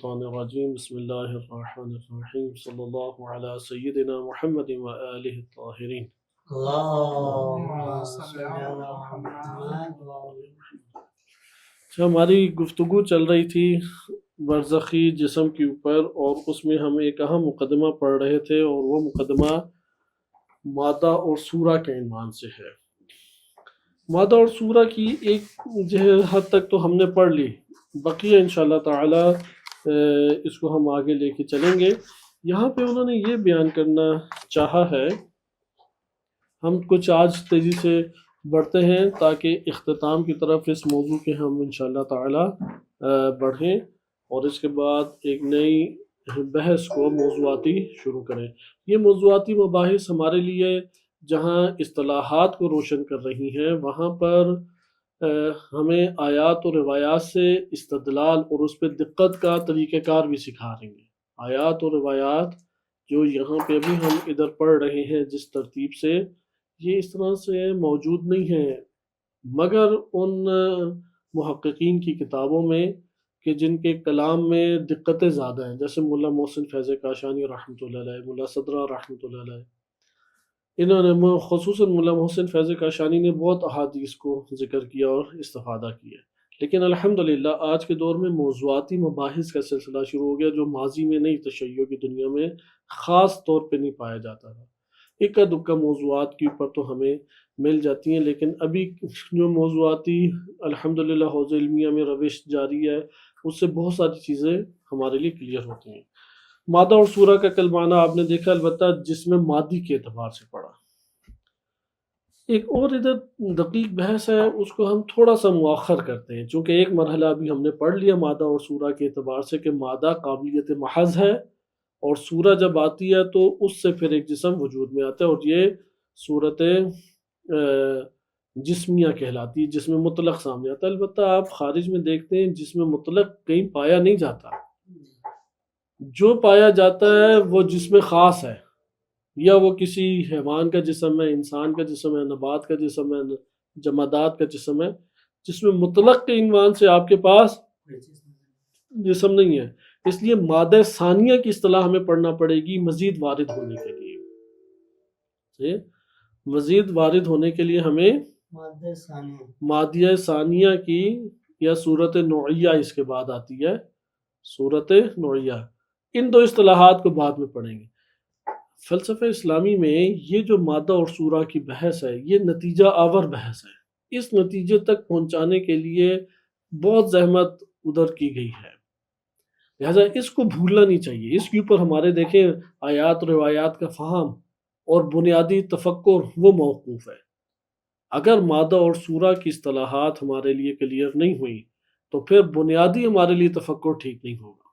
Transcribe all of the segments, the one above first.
الشیطان الرجیم بسم اللہ الرحمن الرحیم صلی اللہ علی سیدنا محمد و آلہ الطاہرین۔ ہماری گفتگو چل رہی تھی برزخی جسم کے اوپر، اور اس میں ہم ایک اہم مقدمہ پڑھ رہے تھے، اور وہ مقدمہ مادہ اور صورہ کے عنوان سے ہے۔ مادہ اور صورہ کی ایک حد تک تو ہم نے پڑھ لی، بقیہ انشاءاللہ تعالی اس کو ہم آگے لے کے چلیں گے۔ یہاں پہ انہوں نے یہ بیان کرنا چاہا ہے، ہم کچھ آج تیزی سے بڑھتے ہیں تاکہ اختتام کی طرف اس موضوع کے ہم انشاءاللہ تعالی بڑھیں، اور اس کے بعد ایک نئی بحث کو موضوعاتی شروع کریں۔ یہ موضوعاتی مباحث ہمارے لیے جہاں اصطلاحات کو روشن کر رہی ہیں، وہاں پر ہمیں آیات و روایات سے استدلال اور اس پہ دقت کا طریقہ کار بھی سکھا رہی ہیں۔ آیات و روایات جو یہاں پہ بھی ہم ادھر پڑھ رہے ہیں جس ترتیب سے، یہ اس طرح سے موجود نہیں ہیں مگر ان محققین کی کتابوں میں کہ جن کے کلام میں دقتیں زیادہ ہیں، جیسے مولا محسن فیض کاشانی رحمۃ اللہ علیہ، مولا صدرہ رحمۃ اللہ علیہ، انہوں نے خصوصاً مولا محسن فیض کاشانی نے بہت احادیث کو ذکر کیا اور استفادہ کیا، لیکن الحمدللہ آج کے دور میں موضوعاتی مباحث کا سلسلہ شروع ہو گیا جو ماضی میں نہیں، تشیع کی دنیا میں خاص طور پہ نہیں پایا جاتا تھا۔ اکا دکا موضوعات کے اوپر تو ہمیں مل جاتی ہیں، لیکن ابھی جو موضوعاتی الحمدللہ حوض علمیہ میں روش جاری ہے، اس سے بہت ساری چیزیں ہمارے لیے کلیئر ہوتی ہیں۔ مادہ اور صورہ کا کل معنی آپ نے دیکھا، البتہ جس میں مادی کے اعتبار سے پڑھا۔ ایک اور ادھر دقیق بحث ہے، اس کو ہم تھوڑا سا مؤخر کرتے ہیں، چونکہ ایک مرحلہ ابھی ہم نے پڑھ لیا مادہ اور صورہ کے اعتبار سے کہ مادہ قابلیت محض ہے، اور صورہ جب آتی ہے تو اس سے پھر ایک جسم وجود میں آتا ہے، اور یہ صورت جسمیہ کہلاتی ہے، جس میں مطلق سامنے آتا ہے۔ البتہ آپ خارج میں دیکھتے ہیں جس میں مطلق کہیں پایا نہیں جاتا، جو پایا جاتا ہے وہ جسم خاص ہے، یا وہ کسی حیوان کا جسم ہے، انسان کا جسم ہے، نبات کا جسم ہے، جمادات کا جسم ہے، جس میں مطلق کے عنوان سے آپ کے پاس جسم نہیں ہے۔ اس لیے مادہ ثانیہ کی اصطلاح ہمیں پڑھنا پڑے گی مزید وارد ہونے کے لیے، مزید وارد ہونے کے لیے ہمیں مادہ ثانیہ کی، یا صورت نوعیہ اس کے بعد آتی ہے، صورت نوعیہ، ان دو اصطلاحات کو بعد میں پڑھیں گے۔ فلسفہ اسلامی میں یہ جو مادہ اور صورہ کی بحث ہے، یہ نتیجہ آور بحث ہے۔ اس نتیجے تک پہنچانے کے لیے بہت زحمت ادھر کی گئی ہے، لہذا اس کو بھولنا نہیں چاہیے۔ اس کے اوپر ہمارے دیکھیں آیات و روایات کا فہم اور بنیادی تفکر وہ موقوف ہے۔ اگر مادہ اور صورہ کی اصطلاحات ہمارے لیے کلیئر نہیں ہوئی تو پھر بنیادی ہمارے لیے تفکر ٹھیک نہیں ہوگا۔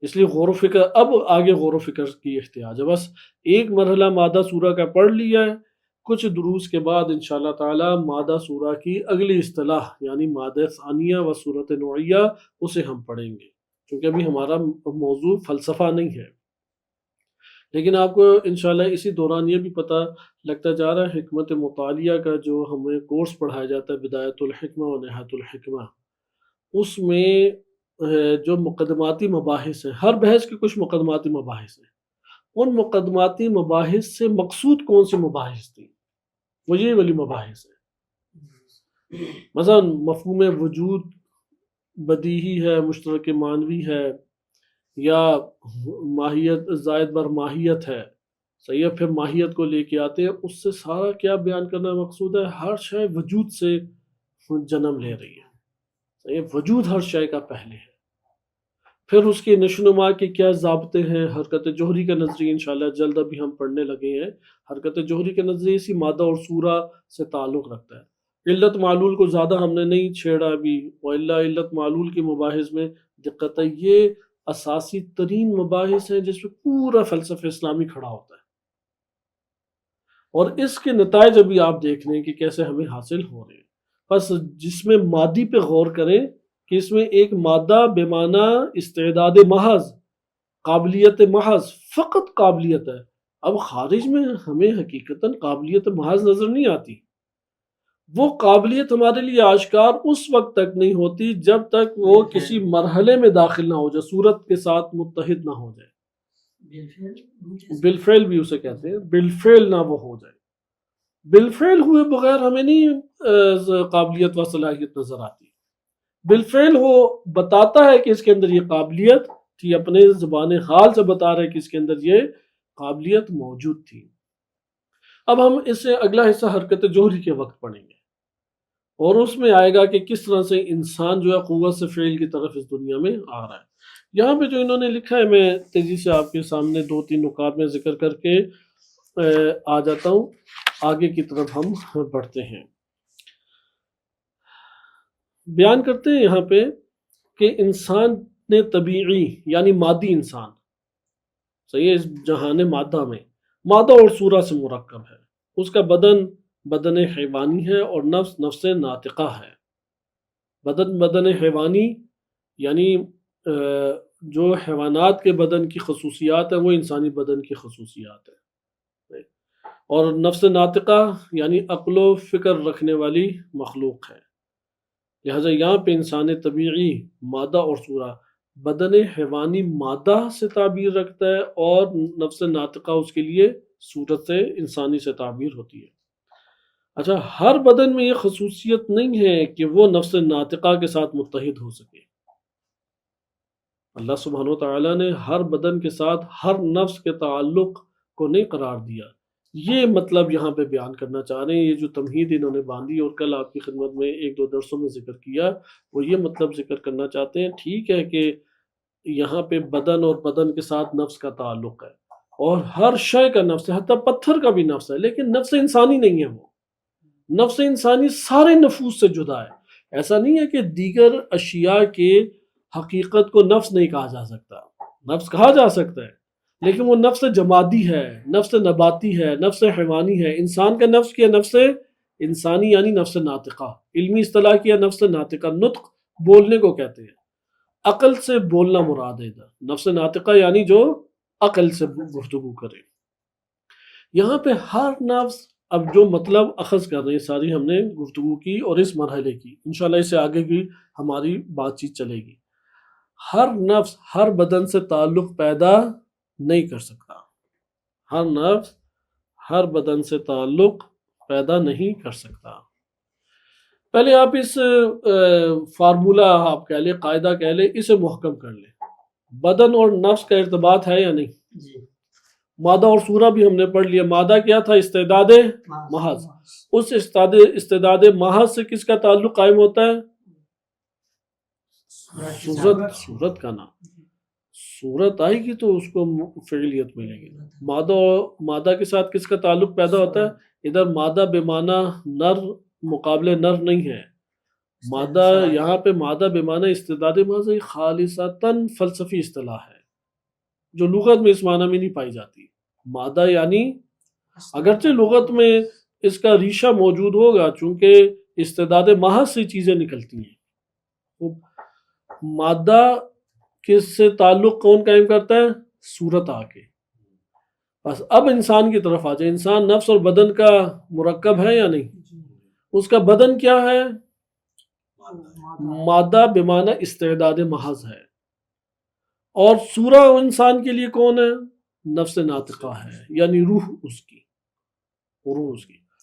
اس لیے غور و فکر، اب آگے غور و فکر کی احتیاج ہے۔ بس ایک مرحلہ مادہ صورہ کا پڑھ لیا ہے، کچھ دروس کے بعد انشاءاللہ تعالی مادہ صورہ کی اگلی اصطلاح یعنی مادہ ثانیہ و صورت نوعیہ، اسے ہم پڑھیں گے، کیونکہ ابھی ہمارا موضوع فلسفہ نہیں ہے۔ لیکن آپ کو انشاءاللہ اسی دوران یہ بھی پتہ لگتا جا رہا ہے، حکمت مطالعہ کا جو ہمیں کورس پڑھایا جاتا ہے بدایت الحکمہ و نہایت الحکمہ، اس میں جو مقدماتی مباحث ہیں، ہر بحث کے کچھ مقدماتی مباحث ہیں، ان مقدماتی مباحث سے مقصود کون سی مباحث تھی، وہ یہ والی مباحث ہے۔ مثلا مفہوم وجود بدیہی ہے، مشترک معنوی ہے، یا ماہیت زائد بر ماہیت ہے، صحیح ہے، پھر ماہیت کو لے کے آتے ہیں، اس سے سارا کیا بیان کرنا مقصود ہے، ہر شے وجود سے جنم لے رہی ہے، صحیح ہے، وجود ہر شے کا پہلے ہے، پھر اس کے نشو و نما کے کیا ضابطے ہیں، حرکت جوہری کا نظریہ انشاءاللہ جلد ابھی ہم پڑھنے لگے ہیں۔ حرکت جوہری کا نظریہ اسی مادہ اور صورہ سے تعلق رکھتا ہے۔ علت معلول کو زیادہ ہم نے نہیں چھیڑا ابھی، وَإِلَّا علت معلول کے مباحث میں دقت ہے، یہ اساسی ترین مباحث ہیں جس پہ پورا فلسفہ اسلامی کھڑا ہوتا ہے، اور اس کے نتائج ابھی آپ دیکھ رہے ہیں کہ کیسے ہمیں حاصل ہو رہے ہیں۔ بس جس میں مادی پہ غور کریں کہ اس میں ایک مادہ بے معنی استعداد محض، قابلیت محض، فقط قابلیت ہے۔ اب خارج میں ہمیں حقیقتاً قابلیت محض نظر نہیں آتی، وہ قابلیت ہمارے لیے آشکار اس وقت تک نہیں ہوتی جب تک وہ کسی مرحلے میں داخل نہ ہو جائے، صورت کے ساتھ متحد نہ ہو جائے. بالفعل بھی اسے کہتے ہیں، بالفعل نہ وہ ہو جائے. بالفعل ہوئے بغیر ہمیں نہیں قابلیت و صلاحیت نظر آتی. بالفعل وہ بتاتا ہے کہ اس کے اندر یہ قابلیت تھی، اپنے زبان حال سے بتا رہے کہ اس کے اندر یہ قابلیت موجود تھی. اب ہم اس سے اگلا حصہ حرکت جوہری کے وقت پڑھیں گے، اور اس میں آئے گا کہ کس طرح سے انسان جو ہے قوت سے فعل کی طرف اس دنیا میں آ رہا ہے. یہاں پہ جو انہوں نے لکھا ہے، میں تیزی سے آپ کے سامنے 2-3 نکات میں ذکر کر کے آ جاتا ہوں، آگے کی طرف ہم بڑھتے ہیں. بیان کرتے ہیں یہاں پہ کہ انسان نے طبیعی یعنی مادی انسان، صحیح ہے، اس جہان مادہ میں مادہ اور صورت سے مرکب ہے. اس کا بدن حیوانی ہے اور نفس ناطقہ ہے. بدن حیوانی یعنی جو حیوانات کے بدن کی خصوصیات ہیں وہ انسانی بدن کی خصوصیات ہیں، اور نفس ناطقہ یعنی عقل و فکر رکھنے والی مخلوق ہے. لہٰذا یہاں پہ انسان طبیعی مادہ اور صورہ، بدن حیوانی مادہ سے تعبیر رکھتا ہے اور نفس ناطقہ اس کے لیے صورت سے انسانی سے تعبیر ہوتی ہے. اچھا، ہر بدن میں یہ خصوصیت نہیں ہے کہ وہ نفس ناطقہ کے ساتھ متحد ہو سکے. اللہ سبحانہ وتعالیٰ نے ہر بدن کے ساتھ ہر نفس کے تعلق کو نہیں قرار دیا. یہ مطلب یہاں پہ بیان کرنا چاہ رہے ہیں. یہ جو تمہید انہوں نے باندھی اور کل آپ کی خدمت میں 1-2 درسوں میں ذکر کیا، وہ یہ مطلب ذکر کرنا چاہتے ہیں. ٹھیک ہے کہ یہاں پہ بدن اور بدن کے ساتھ نفس کا تعلق ہے، اور ہر شے کا نفس ہے، حتیٰ پتھر کا بھی نفس ہے، لیکن نفس انسانی نہیں ہے. وہ نفس انسانی سارے نفوس سے جدا ہے. ایسا نہیں ہے کہ دیگر اشیاء کے حقیقت کو نفس نہیں کہا جا سکتا، نفس کہا جا سکتا ہے، لیکن وہ نفس جمادی ہے، نفس نباتی ہے، نفس حیوانی ہے. انسان کا نفس کیا؟ نفس انسانی یعنی نفس ناطقہ. علمی اصطلاح کیا؟ نفس ناطقہ. نطق بولنے کو کہتے ہیں، عقل سے بولنا مراد ہے. ادھر نفس ناطقہ یعنی جو عقل سے گفتگو کرے. یہاں پہ ہر نفس، اب جو مطلب اخذ کر رہے ہیں ساری ہم نے گفتگو کی اور اس مرحلے کی، انشاءاللہ اس سے آگے کی ہماری بات چیت چلے گی. ہر نفس ہر بدن سے تعلق پیدا نہیں کر سکتا. ہر نفس ہر بدن سے تعلق پیدا نہیں کر سکتا. پہلے آپ اس فارمولہ آپ کہہ لیں، قاعدہ کہہ لیں، اسے محکم کر لیں. بدن اور نفس کا ارتباط ہے یا نہیں؟ جی. مادہ اور صورہ بھی ہم نے پڑھ لیا. مادہ کیا تھا؟ استعداد محض. اس استعداد محض سے کس کا تعلق قائم ہوتا ہے؟ صورت کا نام. صورت آئے گی تو اس کو فعلیت ملے گی. مادہ کے ساتھ کس کا تعلق پیدا ہوتا ہے؟ ادھر مادہ بے معنی نر مقابلے نر نہیں ہے. مادہ یہاں پہ مادہ بے معنی استعداد محض خالصتاً فلسفی اصطلاح ہے جو لغت میں اس معنی میں نہیں پائی جاتی. مادہ یعنی اگرچہ لغت میں اس کا ریشہ موجود ہوگا، چونکہ استعداد محض سے چیزیں نکلتی ہیں. مادہ کس سے تعلق کون قائم کرتا ہے؟ صورت آ کے. بس اب انسان کی طرف آ جائے. انسان نفس اور بدن کا مرکب ہے یا نہیں؟ اس کا بدن کیا ہے؟ مادہ بے معنی استعداد محض ہے. اور صورہ انسان کے لیے کون ہے؟ نفس ناطقہ ہے، یعنی روح اس کی.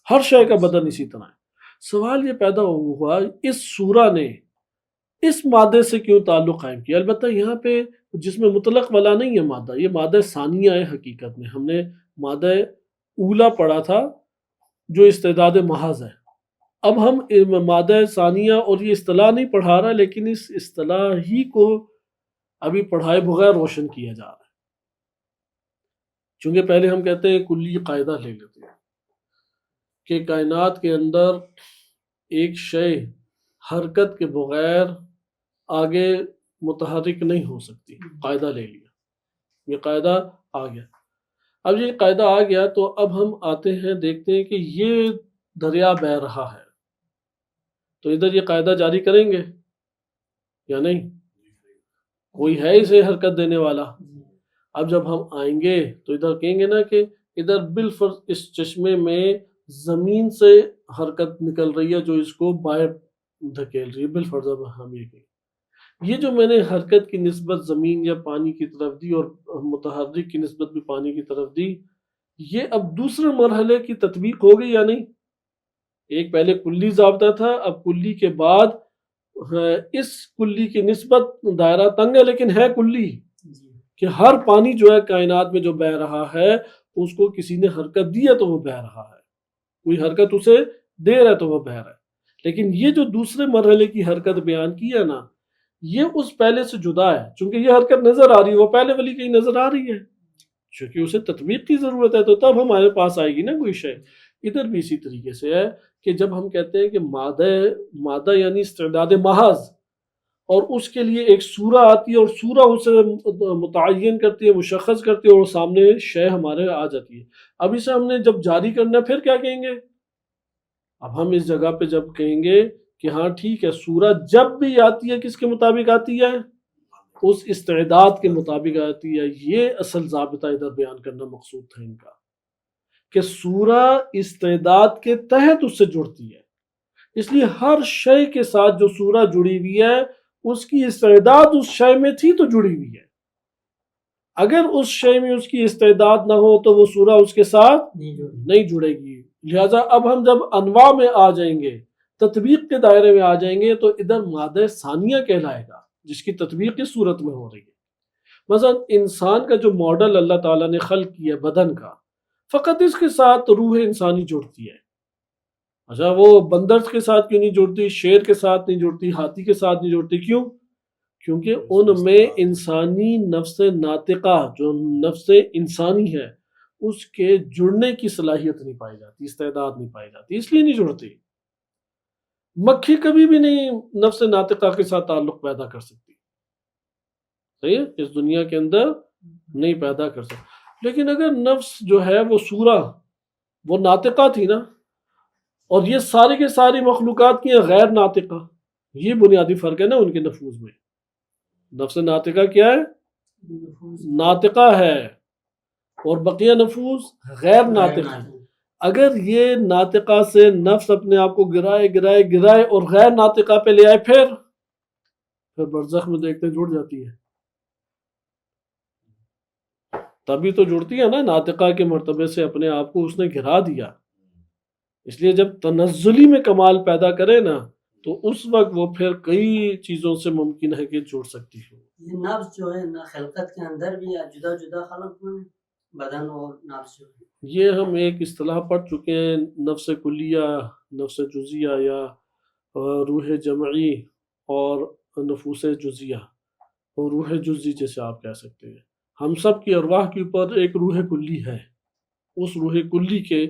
ہر شے کا بدن اسی طرح ہے. سوال یہ پیدا ہوا اس صورہ نے اس مادے سے کیوں تعلق قائم کیا؟ البتہ یہاں پہ جس میں مطلق والا نہیں ہے مادہ، یہ مادہ ثانیہ ہے. حقیقت میں ہم نے مادہ اولا پڑھا تھا جو استعداد محض ہے. اب ہم مادہ ثانیہ اور یہ اصطلاح نہیں پڑھا رہا، لیکن اس اصطلاح ہی کو ابھی پڑھائے بغیر روشن کیا جا رہا ہے. چونکہ پہلے ہم کہتے ہیں کلی قاعدہ لے لیتے ہیں کہ کائنات کے اندر ایک شے حرکت کے بغیر آگے متحرک نہیں ہو سکتی. قاعدہ لے لیا، یہ قاعدہ آ گیا. اب یہ قاعدہ آ گیا تو اب ہم آتے ہیں، دیکھتے ہیں کہ یہ دریا بہہ رہا ہے تو ادھر یہ قاعدہ جاری کریں گے یا نہیں؟ کوئی ہے اسے حرکت دینے والا. اب جب ہم آئیں گے تو ادھر کہیں گے نا کہ ادھر بالفرض اس چشمے میں زمین سے حرکت نکل رہی ہے جو اس کو باہر دھکیل رہی ہے، بالفرض اب ہم یہ کہیں یہ جو میں نے حرکت کی نسبت زمین یا پانی کی طرف دی اور متحرک کی نسبت بھی پانی کی طرف دی، یہ اب دوسرے مرحلے کی تطبیق ہو گئی یا نہیں؟ ایک پہلے کلی ضابطہ تھا، اب کلی کے بعد اس کلی کی نسبت دائرہ تنگ ہے لیکن ہے کلی، کہ ہر پانی جو ہے کائنات میں جو بہہ رہا ہے اس کو کسی نے حرکت دی ہے تو وہ بہہ رہا ہے، کوئی حرکت اسے دے رہا ہے تو وہ بہہ رہا ہے۔ لیکن یہ جو دوسرے مرحلے کی حرکت بیان کی ہے نا، یہ اس پہلے سے جدا ہے، چونکہ یہ حرکت نظر آ رہی ہے، وہ پہلے والی کہیں نظر آ رہی ہے، چونکہ اسے تطبیق کی ضرورت ہے تو تب ہمارے پاس آئے گی نا کوئی شے۔ ادھر بھی اسی طریقے سے ہے کہ جب ہم کہتے ہیں کہ مادہ یعنی استعداد محض، اور اس کے لیے ایک سورہ آتی ہے اور سورہ اسے متعین کرتی ہے، مشخص کرتی ہے، اور سامنے شے ہمارے آ جاتی ہے۔ اب اسے ہم نے جب جاری کرنا ہے پھر کیا کہیں گے؟ اب ہم اس جگہ پہ جب کہیں گے کہ ہاں ٹھیک ہے، سورہ جب بھی آتی ہے کس کے مطابق آتی ہے؟ اس استعداد کے مطابق آتی ہے۔ یہ اصل ضابطہ ادھر بیان کرنا مقصود تھا ان کا، کہ سورہ استعداد کے تحت اس سے جڑتی ہے، اس لیے ہر شے کے ساتھ جو سورہ جڑی ہوئی ہے اس کی استعداد اس شے میں تھی تو جڑی ہوئی ہے، اگر اس شے میں اس کی استعداد نہ ہو تو وہ سورہ اس کے ساتھ نہیں جڑے گی۔ لہٰذا اب ہم جب انواع میں آ جائیں گے، تطبیق کے دائرے میں آ جائیں گے، تو ادھر مادہ ثانیہ کہلائے گا جس کی تطبیق اس صورت میں ہو رہی ہے۔ مثلا انسان کا جو ماڈل اللہ تعالیٰ نے خلق کیا بدن کا، فقط اس کے ساتھ روح انسانی جڑتی ہے۔ اچھا، وہ بندر کے ساتھ کیوں نہیں جڑتی، شیر کے ساتھ نہیں جڑتی، ہاتھی کے ساتھ نہیں جڑتی؟ کیوں؟ کیونکہ ان میں انسانی نفس ناطقہ جو نفس انسانی ہے اس کے جڑنے کی صلاحیت نہیں پائی جاتی، استعداد نہیں پائی جاتی، اس لیے نہیں جڑتی۔ مکھی کبھی بھی نہیں نفس ناطقہ کے ساتھ تعلق پیدا کر سکتی، صحیح ہے، اس دنیا کے اندر نہیں پیدا کر سکتی۔ لیکن اگر نفس جو ہے وہ سورہ، وہ ناطقہ تھی نا، اور یہ ساری کے ساری مخلوقات کی ہیں غیر ناطقہ، یہ بنیادی فرق ہے نا ان کے نفوذ میں۔ نفس ناطقہ کیا ہے؟ ناطقہ ہے، اور بقیہ نفوذ غیر ناطقہ ہے۔ اگر یہ ناطقہ سے نفس اپنے آپ کو گرائے اور غیر ناطقہ پہ لے آئے، پھر برزخ میں دیکھتے جڑ جاتی ہے، تبھی تو جڑتی ہے نا، ناطقہ کے مرتبے سے اپنے آپ کو اس نے گرا دیا۔ اس لیے جب تنزلی میں کمال پیدا کرے نا تو اس وقت وہ پھر کئی چیزوں سے ممکن ہے کہ جڑ سکتی ہو۔ یہ نفس جو ہے نا خلقت کے اندر بھی جدا جدا خلق ہوئے، بدن اور نفس جو ہے، یہ ہم ایک اصطلاح پڑھ چکے ہیں، نفس کلیہ، نفس جزیہ، یا روح جمعی اور نفوس جزیہ، اور روح جزی جیسے آپ کہہ سکتے ہیں۔ ہم سب کی ارواح کے اوپر ایک روح کلی ہے، اس روح کلی کے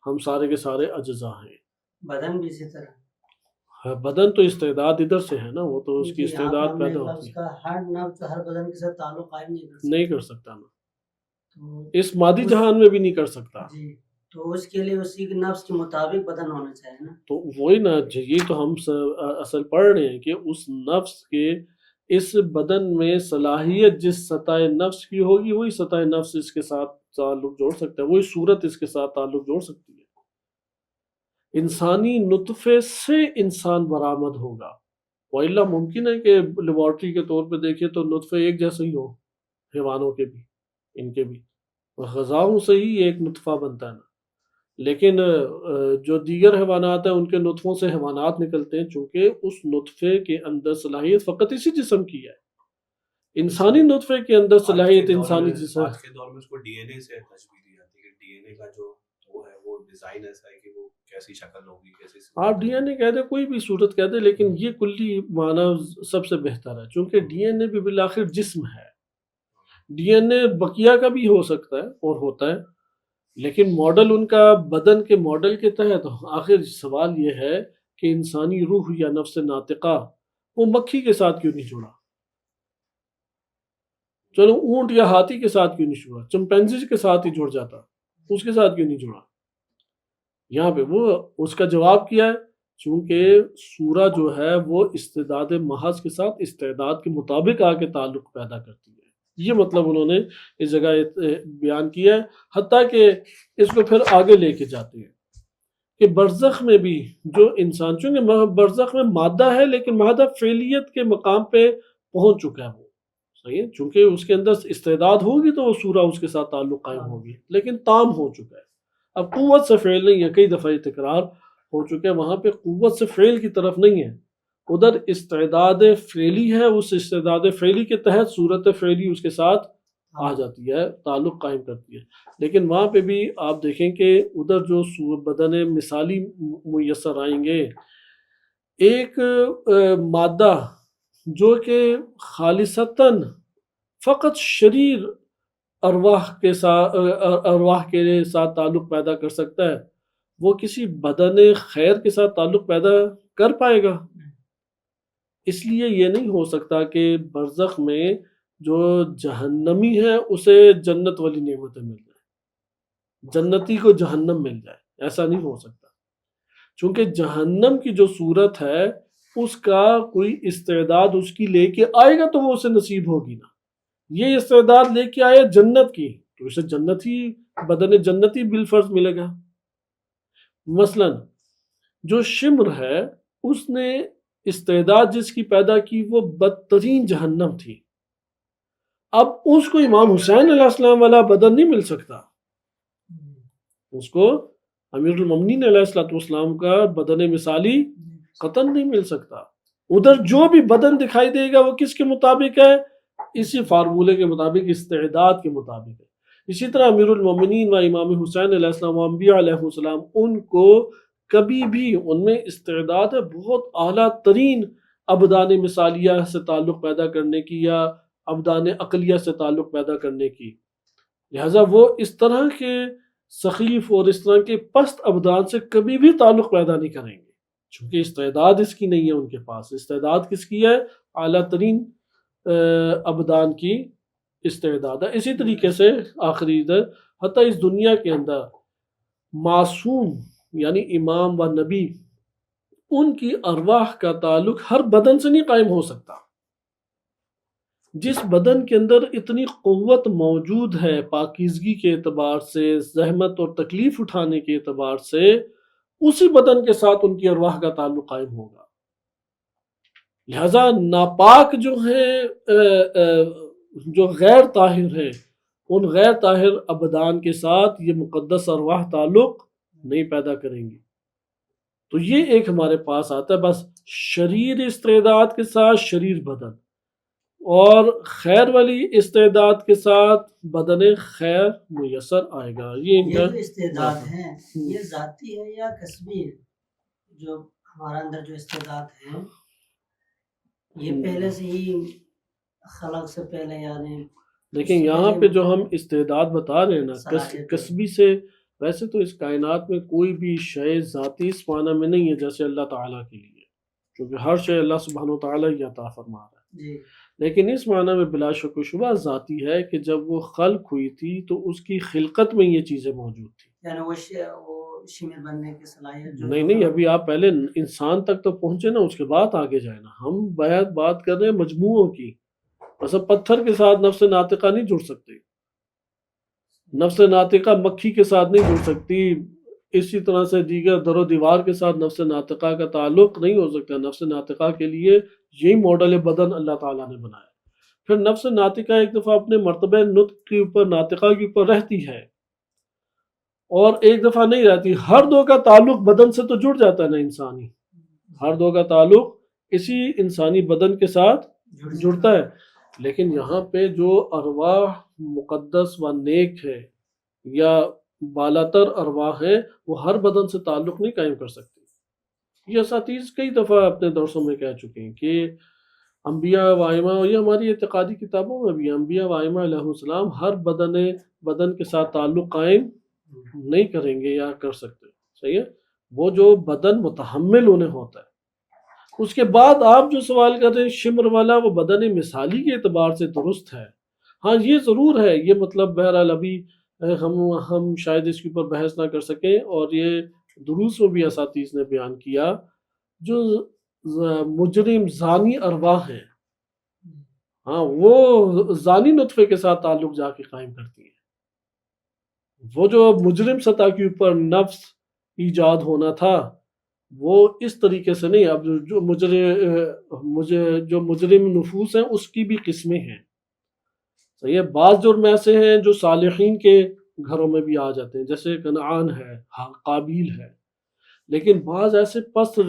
ہم سارے کے سارے اجزاء ہیں۔ بدن بھی اسی طرح، بدن تو استعداد ادھر سے ہے نا، وہ تو اس کی استعداد پیدا ہوتی ہے، ہر نفس ہر بدن کے ساتھ تعلق قائم نہیں کر سکتا نا، اس مادی جہان میں بھی نہیں کر سکتا۔ جی، تو اس کے لیے اسی کے نفس کے مطابق بدن ہونا چاہیے نا۔ تو وہی نا، یہ تو ہم اصل پڑھ رہے ہیں کہ اس نفس کے اس بدن میں صلاحیت جس سطح نفس کی ہوگی وہی سطح نفس اس کے ساتھ تعلق جوڑ سکتا ہے، وہی صورت اس کے ساتھ تعلق جوڑ سکتی ہے۔ انسانی نطفے سے انسان برآمد ہوگا، وَإِلَّا ممکن ہے کہ لیبارٹری کے طور پہ دیکھیں تو نطفے ایک جیسے ہی ہو، حیوانوں کے بھی، ان کے بھی غذاؤں سے ہی ایک نطفہ بنتا ہے نا، لیکن جو دیگر حیوانات ہیں ان کے نطفوں سے حیوانات نکلتے ہیں، چونکہ اس نطفے کے اندر صلاحیت فقط اسی جسم کی ہے۔ انسانی نطفے کے اندر صلاحیت انسانی جسم، آج کے دور میں اس کو ڈی این اے سے تشبیہ دی جاتی ہے کہ ڈی این اے کا جو وہ ہے وہ ڈیزائن ایسا ہے کہ وہ کیسی شکل ہوگی، کیسی آپ ڈی این اے کہہ دیں، کوئی بھی صورت کہہ دیں، لیکن یہ کلی معنی سب سے بہتر ہے، چونکہ ڈی این اے بھی بالآخر جسم ہے۔ ڈی این اے بقیہ کا بھی ہو سکتا ہے اور ہوتا ہے، لیکن ماڈل ان کا بدن کے ماڈل کے تحت۔ آخر سوال یہ ہے کہ انسانی روح یا نفس ناطقہ وہ مکھی کے ساتھ کیوں نہیں جڑا؟ چلو اونٹ یا ہاتھی کے ساتھ کیوں نہیں جڑا؟ چمپینزی کے ساتھ ہی جڑ جاتا، اس کے ساتھ کیوں نہیں جڑا؟ یہاں پہ وہ اس کا جواب کیا ہے، چونکہ سورہ جو ہے وہ استعداد محض کے ساتھ استعداد کے مطابق آ کے تعلق پیدا کرتی ہے۔ یہ مطلب انہوں نے اس جگہ بیان کیا ہے، حتیٰ کہ اس کو پھر آگے لے کے جاتے ہیں کہ برزخ میں بھی جو انسان، چونکہ برزخ میں مادہ ہے لیکن مادہ فعلیت کے مقام پہ پہنچ چکا ہے وہ، صحیح ہے، چونکہ اس کے اندر استعداد ہوگی تو وہ سورہ اس کے ساتھ تعلق قائم ہوگی، لیکن تام ہو چکا ہے، اب قوت سے فعل نہیں ہے، کئی دفعہ یہ تکرار ہو چکا ہے، وہاں پہ قوت سے فعل کی طرف نہیں ہے، ادھر استعداد فعلی ہے، اس استعداد فعلی کے تحت صورت فعلی اس کے ساتھ آ جاتی ہے، تعلق قائم کرتی ہے، لیکن وہاں پہ بھی آپ دیکھیں کہ ادھر جو بدن مثالی میسر آئیں گے، ایک مادہ جو کہ خالصتاً فقط شریر ارواح کے ساتھ تعلق پیدا کر سکتا ہے، وہ کسی بدن خیر کے ساتھ تعلق پیدا کر پائے گا؟ اس لیے یہ نہیں ہو سکتا کہ برزخ میں جو جہنمی ہے اسے جنت والی نعمتیں مل جائیں، جنتی کو جہنم مل جائے، ایسا نہیں ہو سکتا، چونکہ جہنم کی جو صورت ہے اس کا کوئی استعداد اس کی لے کے آئے گا تو وہ اسے نصیب ہوگی نا، یہ استعداد لے کے آیا جنت کی تو اسے جنتی بدن جنتی بالفرض ملے گا۔ مثلا جو شمر ہے اس نے استعداد جس کی پیدا کی وہ بدترین جہنم تھی، اب اس کو امام حسین علیہ السلام والا بدن نہیں مل سکتا، اس کو امیر المومنین علیہ السلام کا بدن مثالی قطعاً نہیں مل سکتا، ادھر جو بھی بدن دکھائی دے گا وہ کس کے مطابق ہے؟ اسی فارمولے کے مطابق، استعداد کے مطابق ہے۔ اسی طرح امیر المومنین و امام حسین علیہ السلام و انبیاء علیہ السلام، ان کو کبھی بھی ان میں استعداد ہے بہت اعلیٰ ترین ابدان مثالیہ سے تعلق پیدا کرنے کی یا ابدان عقلیہ سے تعلق پیدا کرنے کی، لہٰذا وہ اس طرح کے سخیف اور اس طرح کے پست ابدان سے کبھی بھی تعلق پیدا نہیں کریں گے، چونکہ استعداد اس کی نہیں ہے ان کے پاس، استعداد کس کی ہے؟ اعلیٰ ترین ابدان کی استعداد ہے۔ اسی طریقے سے آخری ادھر حتیٰ اس دنیا کے اندر معصوم یعنی امام و نبی، ان کی ارواح کا تعلق ہر بدن سے نہیں قائم ہو سکتا، جس بدن کے اندر اتنی قوت موجود ہے پاکیزگی کے اعتبار سے، زحمت اور تکلیف اٹھانے کے اعتبار سے، اسی بدن کے ساتھ ان کی ارواح کا تعلق قائم ہوگا، لہذا ناپاک جو ہیں جو غیر طاہر ہیں، ان غیر طاہر ابدان کے ساتھ یہ مقدس ارواح تعلق نہیں پیدا کریں گی، تو یہ ایک ہمارے پاس آتا ہے، بس شریر استعداد کے ساتھ شریر بدن، اور خیر والی استعداد کے ساتھ بدن خیر میسر آئے گا۔ یہ جو استعداد ہے یہ ذاتی ہے یا کسبی ہے؟ جو ہمارا اندر جو استعداد ہے یہ پہلے سے ہی خلق سے پہلے، یعنی لیکن یہاں پہ جو ہم استعداد بتا رہے ہیں نا کسبی سے، ویسے تو اس کائنات میں کوئی بھی شے ذاتی اس معنی میں نہیں ہے جیسے اللہ تعالیٰ کے لیے، کیونکہ ہر شے اللہ سبحانہ و تعالیٰ ہی عطا فرما رہا ہے، لیکن اس معنی میں بلا شک و شبہ ذاتی ہے کہ جب وہ خلق ہوئی تھی تو اس کی خلقت میں یہ چیزیں موجود تھیں، یعنی وہ شمر بننے کی صلاحیت نہیں ابھی آپ پہلے انسان تک تو پہنچے نا، اس کے بعد آگے جائے نا، ہم بات کر رہے ہیں مجموعوں کی، مثلا پتھر کے ساتھ نفس ناطقہ نہیں جڑ سکتے، نفس ناطقہ مکھی کے ساتھ نہیں جڑ سکتی، اسی طرح سے دیگر در و دیوار کے ساتھ نفس ناطقہ کا تعلق نہیں ہو سکتا، نفس ناطقہ کے لیے یہی ماڈل بدن اللہ تعالیٰ نے بنایا، پھر نفس ناطقہ ایک دفعہ اپنے مرتبہ نطق کے اوپر، ناطقہ کے اوپر رہتی ہے اور ایک دفعہ نہیں رہتی، ہر دو کا تعلق بدن سے تو جڑ جاتا ہے نا انسانی، ہر دو کا تعلق اسی انسانی بدن کے ساتھ جڑتا ہے، لیکن یہاں پہ جو ارواح مقدس و نیک ہے یا بالاتر ارواح ہیں وہ ہر بدن سے تعلق نہیں قائم کر سکتے، یہ اساتذ کئی دفعہ اپنے درسوں میں کہہ چکے ہیں کہ انبیاء و ائمہ، یہ ہماری اعتقادی کتابوں میں بھی انبیاء و ائمہ علیہ السلام ہر بدن کے ساتھ تعلق قائم نہیں کریں گے یا کر سکتے، صحیح ہے، وہ جو بدن متحمل انہیں ہوتا ہے۔ اس کے بعد آپ جو سوال کر رہے ہیں شمر والا، وہ بدن مثالی کے اعتبار سے درست ہے، ہاں یہ ضرور ہے، یہ مطلب بہرحال ابھی ہم شاید اس کے اوپر بحث نہ کر سکیں، اور یہ دروس میں بھی اساتذ نے بیان کیا، جو مجرم زانی ارواح ہیں، ہاں وہ زانی نطفے کے ساتھ تعلق جا کے قائم کرتی ہیں، وہ جو مجرم سطح کے اوپر نفس ایجاد ہونا تھا وہ اس طریقے سے نہیں. اب جو مجرم نفوس ہیں اس کی بھی قسمیں ہیں. صحیح ہے. بعض جرم ایسے ہیں جو صالحین کے گھروں میں بھی آ جاتے ہیں، جیسے کنعان ہے، قابیل ہے. لیکن بعض ایسے پست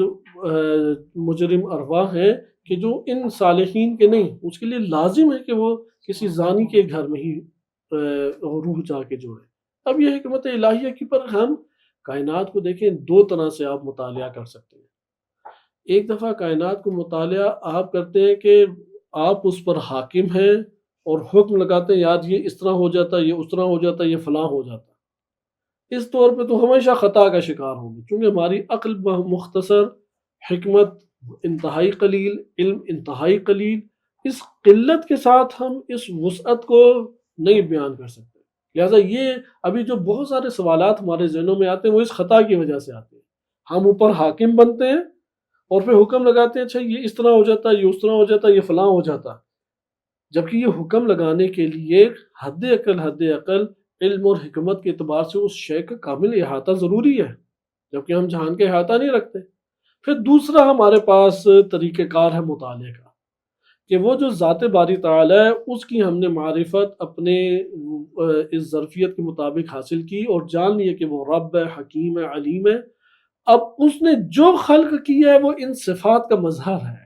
مجرم ارواح ہیں کہ جو ان صالحین کے نہیں، اس کے لیے لازم ہے کہ وہ کسی زانی کے گھر میں ہی روح جا کے جوڑے. اب یہ حکمت الہیہ کی پر ہم کائنات کو دیکھیں، دو طرح سے آپ مطالعہ کر سکتے ہیں. ایک دفعہ کائنات کو مطالعہ آپ کرتے ہیں کہ آپ اس پر حاکم ہیں اور حکم لگاتے ہیں یار یہ اس طرح ہو جاتا، یہ اس طرح ہو جاتا، یہ فلاں ہو جاتا. اس طور پہ تو ہمیشہ خطا کا شکار ہوں گے، کیونکہ ہماری عقل مختصر، حکمت انتہائی قلیل، علم انتہائی قلیل. اس قلت کے ساتھ ہم اس وسعت کو نہیں بیان کر سکتے. لہٰذا یہ ابھی جو بہت سارے سوالات ہمارے ذہنوں میں آتے ہیں وہ اس خطا کی وجہ سے آتے ہیں. ہم اوپر حاکم بنتے ہیں اور پھر حکم لگاتے ہیں اچھا یہ اس طرح ہو جاتا، یہ اس طرح ہو جاتا، یہ فلاں ہو جاتا. جبکہ یہ حکم لگانے کے لیے حد عقل علم اور حکمت کے اعتبار سے اس شے کا کامل احاطہ ضروری ہے، جبکہ ہم جہان کے احاطہ نہیں رکھتے. پھر دوسرا ہمارے پاس طریقہ کار ہے مطالعے کا، کہ وہ جو ذات باری تعالی ہے اس کی ہم نے معرفت اپنے اس ظرفیت کے مطابق حاصل کی اور جان لیے کہ وہ رب ہے، حکیم ہے، علیم ہے. اب اس نے جو خلق کیا ہے وہ ان صفات کا مظہر ہے،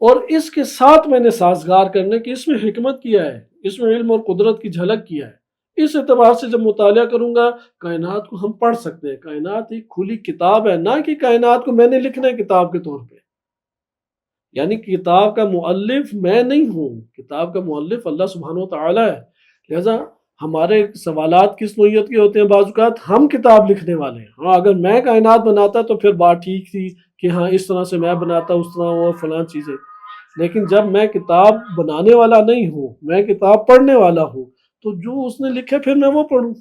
اور اس کے ساتھ میں نے سازگار کرنے کی اس میں حکمت کیا ہے، اس میں علم اور قدرت کی جھلک کیا ہے. اس اعتبار سے جب مطالعہ کروں گا کائنات کو ہم پڑھ سکتے ہیں. کائنات ایک کھلی کتاب ہے، نہ کہ کائنات کو میں نے لکھنا ہے کتاب کے طور پہ. یعنی کتاب کا مؤلف میں نہیں ہوں، کتاب کا مؤلف اللہ سبحانہ و تعالی ہے. لہذا ہمارے سوالات کس نوعیت کے ہوتے ہیں؟ بعض اوقات ہم کتاب لکھنے والے ہیں. ہاں اگر میں کائنات بناتا تو پھر بات ٹھیک تھی کہ ہاں اس طرح سے میں بناتا، اس طرح وہ فلاں چیزیں. لیکن جب میں کتاب بنانے والا نہیں ہوں، میں کتاب پڑھنے والا ہوں، تو جو اس نے لکھے پھر میں وہ پڑھوں.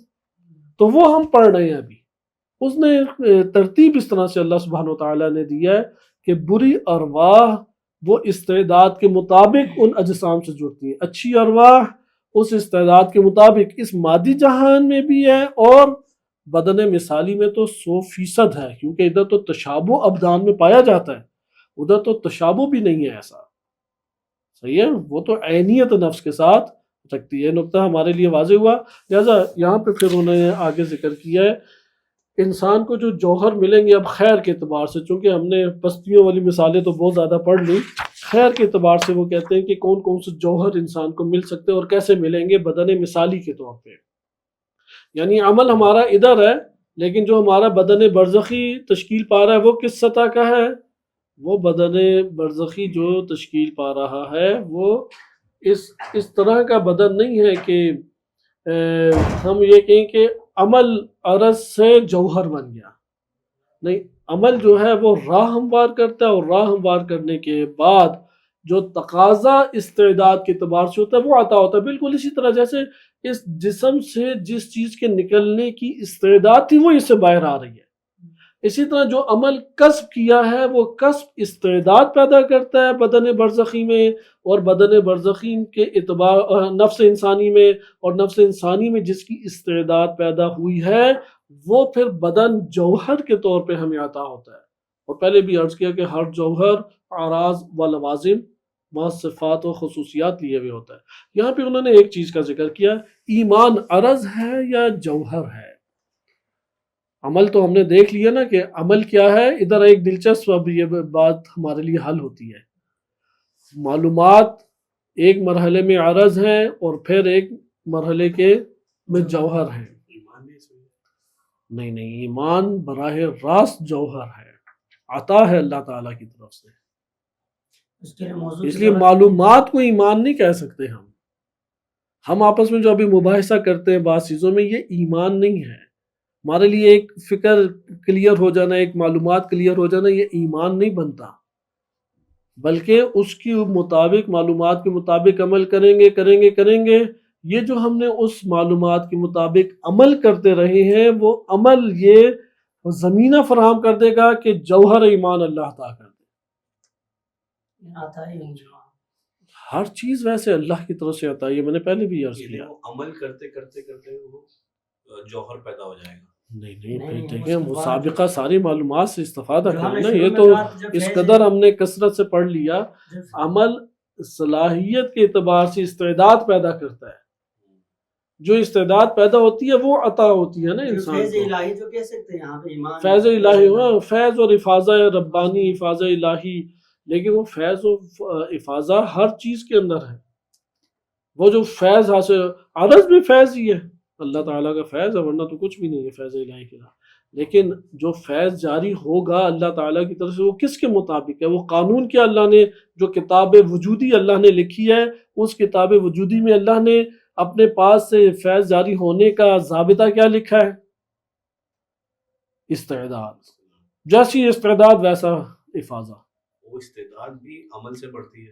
تو وہ ہم پڑھ رہے ہیں ابھی. اس نے ترتیب اس طرح سے اللہ سبحانہ و تعالیٰ نے دیا ہے کہ بری ارواح وہ استعداد کے مطابق ان اجسام سے جڑتی ہیں، اچھی ارواح اس استعداد کے مطابق اس مادی جہان میں بھی ہے اور بدن مثالی میں تو 100% ہے، کیونکہ ادھر تو تشابہ ابدان میں پایا جاتا ہے، ادھر تو تشابہ بھی نہیں ہے ایسا. صحیح ہے، وہ تو عینیت نفس کے ساتھ رکھتی ہے. نقطہ ہمارے لیے واضح ہوا. لہٰذا یہاں پہ پھر انہوں نے آگے ذکر کیا ہے انسان کو جو جوہر ملیں گے اب خیر کے اعتبار سے، چونکہ ہم نے پستیوں والی مثالیں تو بہت زیادہ پڑھ لی، خیر کے اعتبار سے وہ کہتے ہیں کہ کون کون سے جوہر انسان کو مل سکتے ہیں اور کیسے ملیں گے بدن مثالی کے طور پہ. یعنی عمل ہمارا ادھر ہے، لیکن جو ہمارا بدن برزخی تشکیل پا رہا ہے وہ کس سطح کا ہے؟ وہ بدن برزخی جو تشکیل پا رہا ہے وہ اس طرح کا بدن نہیں ہے کہ ہم یہ کہیں کہ عمل عرض سے جوہر بن گیا. نہیں، عمل جو ہے وہ راہ ہموار کرتا ہے، اور راہ ہموار کرنے کے بعد جو تقاضا استعداد کے اعتبار سے ہوتا ہے وہ عطا ہوتا ہے. بالکل اسی طرح جیسے اس جسم سے جس چیز کے نکلنے کی استعداد تھی وہ اس سے باہر آ رہی ہے، اسی طرح جو عمل کسب کیا ہے وہ کسب استعداد پیدا کرتا ہے بدن برزخی میں، اور بدن برزخی کے اعتبار نفس انسانی میں، اور نفس انسانی میں جس کی استعداد پیدا ہوئی ہے وہ پھر بدن جوہر کے طور پہ ہمیں عطا ہوتا ہے. اور پہلے بھی عرض کیا کہ ہر جوہر اعراض و لوازم صفات و خصوصیات لیے ہوئے ہوتا ہے. یہاں پہ انہوں نے ایک چیز کا ذکر کیا، ایمان عرض ہے یا جوہر ہے؟ عمل تو ہم نے دیکھ لیا نا کہ عمل کیا ہے. ادھر ایک دلچسپ اب یہ بات ہمارے لیے حل ہوتی ہے. معلومات ایک مرحلے میں عرض ہیں اور پھر ایک مرحلے کے میں جوہر ہیں. نہیں، ایمان براہ راست جوہر ہے، عطا ہے اللہ تعالیٰ کی طرف سے. اس لیے معلومات کو ایمان نہیں کہہ سکتے. ہم آپس میں جو ابھی مباحثہ کرتے ہیں بعض چیزوں میں، یہ ایمان نہیں ہے. ہمارے لیے ایک فکر کلیئر ہو جانا، ایک معلومات کلیئر ہو جانا، یہ ایمان نہیں بنتا، بلکہ اس کی مطابق معلومات کے مطابق عمل کریں گے. یہ جو ہم نے اس معلومات کے مطابق عمل کرتے رہے ہیں وہ عمل یہ زمینہ فراہم کر دے گا کہ جوہر ایمان اللہ عطا کر دے. ہر چیز ویسے اللہ کی طرف سے عطا ہے، میں نے پہلے بھی عرض کیا. عمل کرتے کرتے وہ جوہر پیدا ہو جائے گا. نہیں نہیں، پھر اس دیکھیں کے وہ بعد سابقہ ساری معلومات سے استفادہ جو ہم کریں نے نا، شروع یہ میں تو کہا تھا، جب اس فیض قدر ہم نے کثرت سے پڑھ لیا. جب عمل صلاحیت کے اعتبار سے استعداد پیدا کرتا ہے، جو استعداد پیدا ہوتی ہے وہ عطا ہوتی ہے نا جو انسان فیض کو. الہی جو کہہ سکتے ہیں یہاں پہ ایمان فیض الہی ہاں، فیض اور افاضہ ربانی، افاضہ الہی، لیکن وہ فیض و افاضہ ہر چیز کے اندر ہے. وہ جو فیض حاصل، عرض بھی فیض ہی ہے، اللہ تعالیٰ کا فیض ہے، ورنہ تو کچھ بھی نہیں ہے فیض الہی کے علاوہ. لیکن جو فیض جاری ہوگا اللہ تعالیٰ کی طرف سے وہ کس کے مطابق ہے؟ وہ قانون کیا اللہ نے جو کتاب وجودی اللہ نے لکھی ہے، اس کتاب وجودی میں اللہ نے اپنے پاس سے فیض جاری ہونے کا ضابطہ کیا لکھا ہے؟ استعداد. جیسی استعداد ویسا افاضہ. وہ استعداد بھی عمل سے بڑھتی ہے.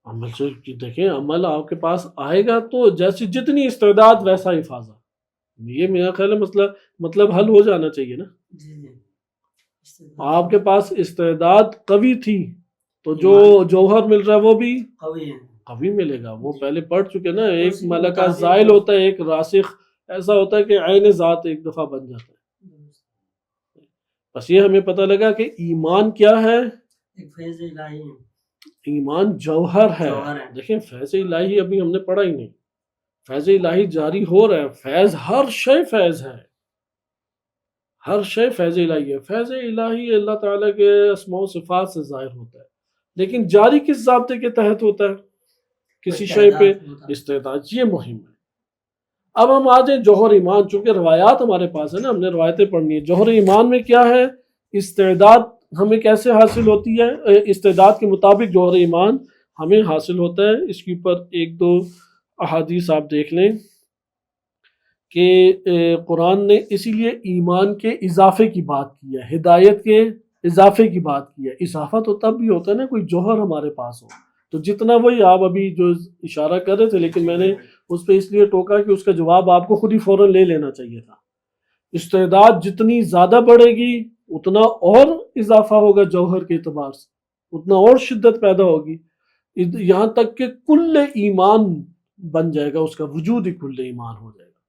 عمل سے دیکھیں، عمل آپ کے پاس آئے گا تو جیسی جتنی استعداد ویسا افاضہ. یہ میرا خیال ہے مطلب حل ہو جانا چاہیے نا. آپ کے پاس استعداد قوی تھی تو جو جوہر مل رہا ہے وہ بھی قوی ملے گا. وہ پہلے پڑھ چکے نا، ایک ملکہ زائل ہوتا ہے، ایک راسخ ایسا ہوتا ہے کہ عین ذات ایک دفعہ بن جاتا ہے. بس یہ ہمیں پتہ لگا کہ ایمان کیا ہے؟ فیض الہی ایمان جوہر ہے. دیکھیں فیض الہی ابھی ہم نے پڑھا ہی نہیں، فیض الہی جاری ہو رہا ہے. فیض ہر شے فیض ہے، ہر شے فیض الہی ہے. فیض الہی اللہ تعالیٰ کے اسماء و صفات سے ظاہر ہوتا ہے، لیکن جاری کس ضابطے کے تحت ہوتا ہے؟ کسی شے پہ استعداد. یہ مہم ہے. اب ہم آ جائیں جوہر ایمان، چونکہ روایات ہمارے پاس ہے نا، ہم نے روایتیں پڑھنی ہے. جوہر ایمان میں کیا ہے؟ استعداد ہمیں کیسے حاصل ہوتی ہے؟ استعداد کے مطابق جوہر ایمان ہمیں حاصل ہوتا ہے. اس کے اوپر ایک دو احادیث آپ دیکھ لیں کہ قرآن نے اسی لیے ایمان کے اضافے کی بات کی ہے، ہدایت کے اضافے کی بات کی ہے. اضافہ تو تب بھی ہوتا ہے نا کوئی جوہر ہمارے پاس ہو تو جتنا، وہی آپ ابھی جو اشارہ کر رہے تھے، لیکن میں نے اس پہ اس لیے ٹوکا کہ اس کا جواب آپ کو خود ہی فوراً لے لینا چاہیے تھا. استعداد جتنی زیادہ بڑھے گی اتنا اور اضافہ ہوگا جوہر کے اعتبار سے، اتنا اور شدت پیدا ہوگی، یہاں تک کہ کل ایمان بن جائے گا، اس کا وجود ہی کل ایمان ہو جائے گا.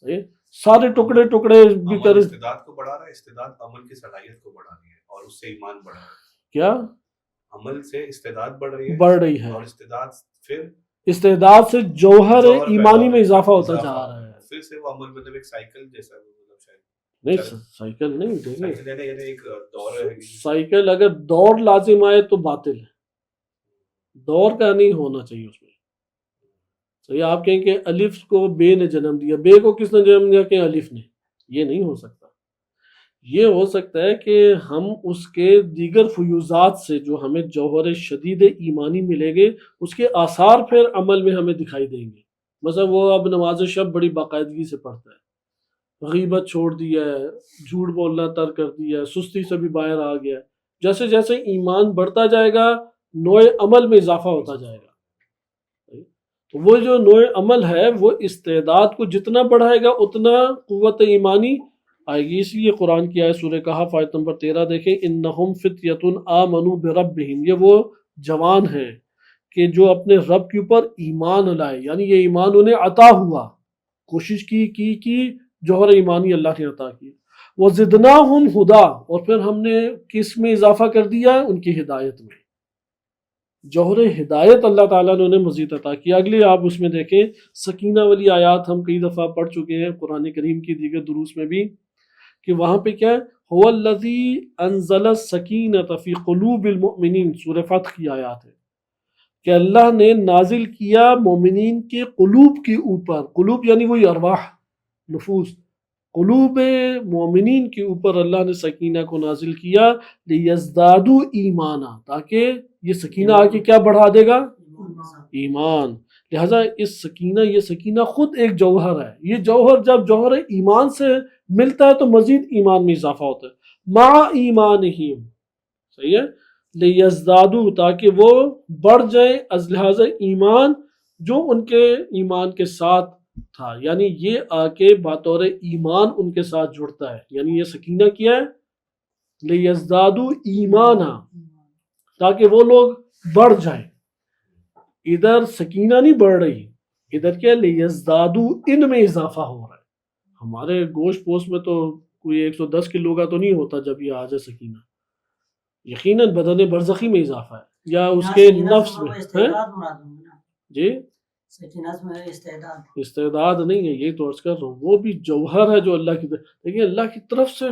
صحیح؟ سارے ٹکڑے بھی کرے. استعداد کو بڑھا رہا ہے، استعداد عمل کی صلاحیت کو بڑھا رہی ہے اور اس سے ایمان بڑھا رہا ہے. کیا عمل سے استعداد بڑھ رہی ہے اور استعداد سے جوہر ایمانی میں اضافہ ہوتا جا رہا ہے. پھر سے وہ عمل مطلب ایک سائیکل جیسا، مطلب شاید نہیں سائیکل نہیں، دیکھیں یعنی ایک دور ہے. سائیکل اگر دوڑ لازم آئے تو باطل ہے، دوڑ کا نہیں ہونا چاہیے اس میں. صحیح؟ آپ کہیں کہ الف کو بے نے جنم دیا، بے کو کس نے جنم دیا؟ کہ الف نے. یہ نہیں ہو سکتا. یہ ہو سکتا ہے کہ ہم اس کے دیگر فیوزات سے جو ہمیں جوہر شدید ایمانی ملے گے اس کے آثار پھر عمل میں ہمیں دکھائی دیں گے. مثلا وہ اب نماز شب بڑی باقاعدگی سے پڑھتا ہے، غیبت چھوڑ دیا ہے، جھوٹ بولنا ترک کر دیا ہے، سستی سے بھی باہر آ گیا ہے. جیسے جیسے ایمان بڑھتا جائے گا نوع عمل میں اضافہ ہوتا جائے گا. تو وہ جو نوع عمل ہے وہ استعداد کو جتنا بڑھائے گا اتنا قوت ایمانی آئے گی. اس لیے قرآن کی آیت سورہ کہف آیت نمبر 13 دیکھیں، انہم فتیۃ آمنوا بربہم. یہ وہ جوان ہیں کہ جو اپنے رب کے اوپر ایمان لائے، یعنی یہ ایمان انہیں عطا ہوا، کوشش کی جوہر ایمانی اللہ نے عطا کی. وزدناہم ہدا، اور پھر ہم نے کس میں اضافہ کر دیا؟ ان کی ہدایت میں. جوہر ہدایت اللہ تعالیٰ نے انہیں مزید عطا کیا. اگلی آپ اس میں دیکھیں سکینہ والی آیات ہم کئی دفعہ پڑھ چکے ہیں قرآن کریم کی دیگر دروس میں بھی، کہ وہاں پہ کیا ہے؟ هو الذی انزل السکینۃ فی قلوب المؤمنین. سورہ فتح کی آیات ہے کہ اللہ نے نازل کیا مومنین کے قلوب کے اوپر. قلوب یعنی وہی ارواح، نفوس. قلوب مومنین کے اوپر اللہ نے سکینہ کو نازل کیا لیزدادوا ایمانا، تاکہ یہ سکینہ آ کے کیا بڑھا دے گا؟ ایمان. لہٰذا یہ سکینہ خود ایک جوہر ہے. یہ جوہر جب جوہر ایمان سے ملتا ہے تو مزید ایمان میں اضافہ ہوتا ہے. مع ایمانہم، صحیح ہے، لیزدادوا، تاکہ وہ بڑھ جائیں از لحاظ ایمان جو ان کے ایمان کے ساتھ تھا. یعنی یہ آ کے بطور ایمان ان کے ساتھ جڑتا ہے. یعنی یہ سکینہ کیا ہے؟ لیزدادوا ایمانا، تاکہ وہ لوگ بڑھ جائیں. ادھر سکینہ نہیں بڑھ رہی، ادھر کیا؟ لیزدادوا، ان میں اضافہ ہو رہا ہے. ہمارے گوشت پوست میں تو کوئی 110 کلو کا تو نہیں ہوتا جب یہ آ جائے سکینہ. یقیناً بدن برزخی میں اضافہ ہے یا اس کے نفس میں. جی سکینات میں استعداد استعداد نہیں ہے، یہ تو عرض کر رہا ہوں، وہ بھی جوہر ہے جو اللہ کی دیکھیے اللہ کی طرف سے